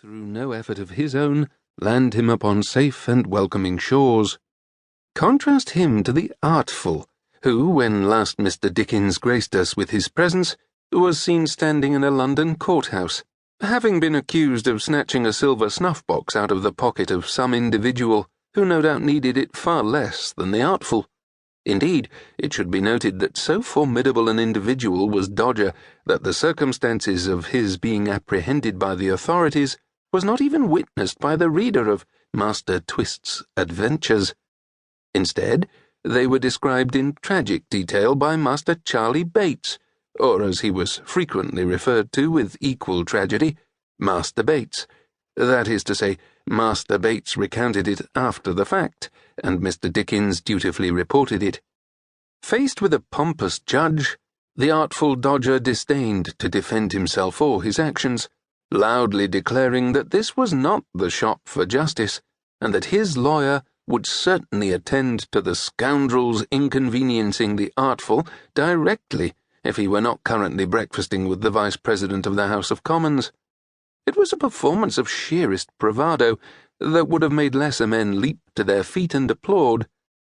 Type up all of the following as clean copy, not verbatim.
through no effort of his own, land him upon safe and welcoming shores. Contrast him to the artful, who, when last Mr. Dickens graced us with his presence, was seen standing in a London courthouse, having been accused of snatching a silver snuff-box out of the pocket of some individual who no doubt needed it far less than the artful. Indeed, it should be noted that so formidable an individual was Dodger that the circumstances of his being apprehended by the authorities was not even witnessed by the reader of Master Twist's adventures. Instead, they were described in tragic detail by Master Charlie Bates, or as he was frequently referred to with equal tragedy, Master Bates. That is to say, Master Bates recounted it after the fact, and Mr. Dickens dutifully reported it. Faced with a pompous judge, the Artful Dodger disdained to defend himself or his actions, loudly declaring that this was not the shop for justice, and that his lawyer would certainly attend to the scoundrels inconveniencing the Artful directly if he were not currently breakfasting with the Vice President of the House of Commons. It was a performance of sheerest bravado that would have made lesser men leap to their feet and applaud,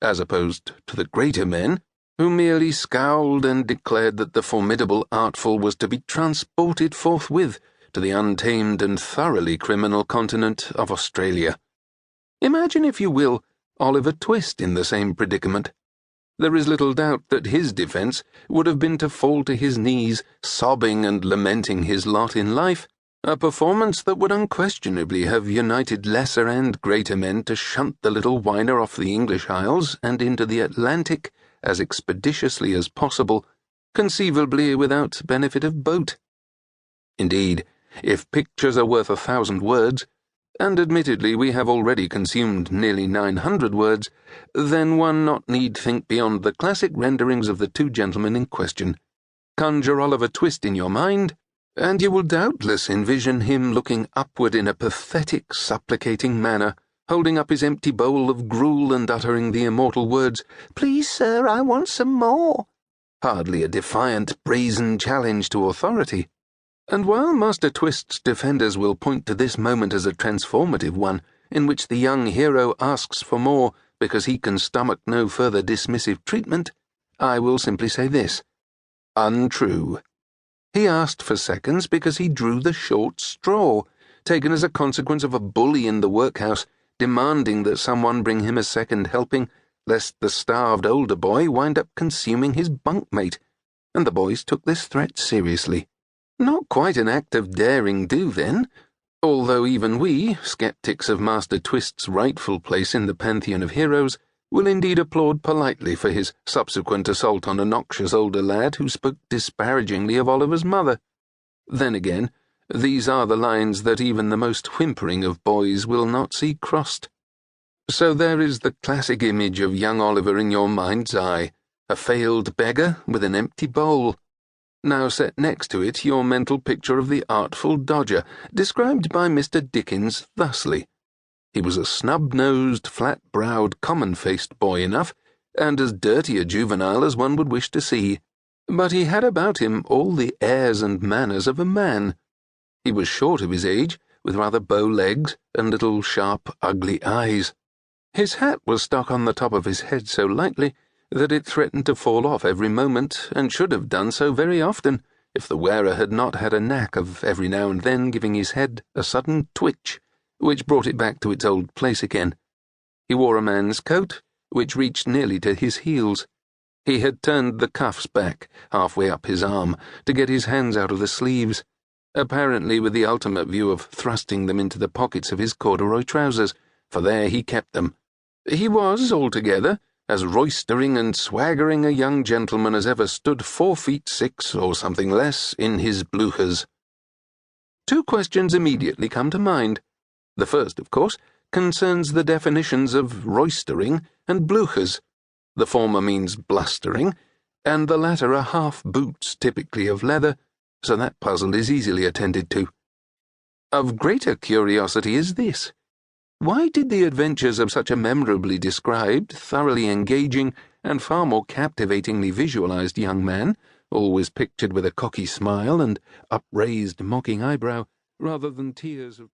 as opposed to the greater men, who merely scowled and declared that the formidable Artful was to be transported forthwith to the untamed and thoroughly criminal continent of Australia. Imagine, if you will, Oliver Twist in the same predicament. There is little doubt that his defence would have been to fall to his knees, sobbing and lamenting his lot in life, a performance that would unquestionably have united lesser and greater men to shunt the little whiner off the English Isles and into the Atlantic as expeditiously as possible, conceivably without benefit of boat. Indeed, if pictures are worth 1,000 words, and admittedly we have already consumed nearly 900 words, then one need think beyond the classic renderings of the two gentlemen in question. Conjure Oliver Twist in your mind, and you will doubtless envision him looking upward in a pathetic, supplicating manner, holding up his empty bowl of gruel and uttering the immortal words, "Please, sir, I want some more," hardly a defiant, brazen challenge to authority. And while Master Twist's defenders will point to this moment as a transformative one, in which the young hero asks for more because he can stomach no further dismissive treatment, I will simply say this: untrue. He asked for seconds because he drew the short straw, taken as a consequence of a bully in the workhouse demanding that someone bring him a second helping, lest the starved older boy wind up consuming his bunkmate, and the boys took this threat seriously. Not quite an act of daring-do, then, although even we, sceptics of Master Twist's rightful place in the pantheon of heroes, will indeed applaud politely for his subsequent assault on a noxious older lad who spoke disparagingly of Oliver's mother. Then again, these are the lines that even the most whimpering of boys will not see crossed. So there is the classic image of young Oliver in your mind's eye, a failed beggar with an empty bowl. Now set next to it your mental picture of the Artful Dodger, described by Mr. Dickens thusly. He was a snub-nosed, flat-browed, common-faced boy enough, and as dirty a juvenile as one would wish to see, but he had about him all the airs and manners of a man. He was short of his age, with rather bow legs and little sharp, ugly eyes. His hat was stuck on the top of his head so lightly that it threatened to fall off every moment, and should have done so very often, if the wearer had not had a knack of every now and then giving his head a sudden twitch, which brought it back to its old place again. He wore a man's coat, which reached nearly to his heels. He had turned the cuffs back, halfway up his arm, to get his hands out of the sleeves, apparently with the ultimate view of thrusting them into the pockets of his corduroy trousers, for there he kept them. He was, altogether, as roistering and swaggering a young gentleman as ever stood 4 feet 6 or something less in his bluchers. Two questions immediately come to mind. The first, of course, concerns the definitions of roistering and bluchers. The former means blustering, and the latter are half boots, typically of leather, so that puzzle is easily attended to. Of greater curiosity is this: why did the adventures of such a memorably described, thoroughly engaging, and far more captivatingly visualized young man, always pictured with a cocky smile and upraised mocking eyebrow, rather than tears of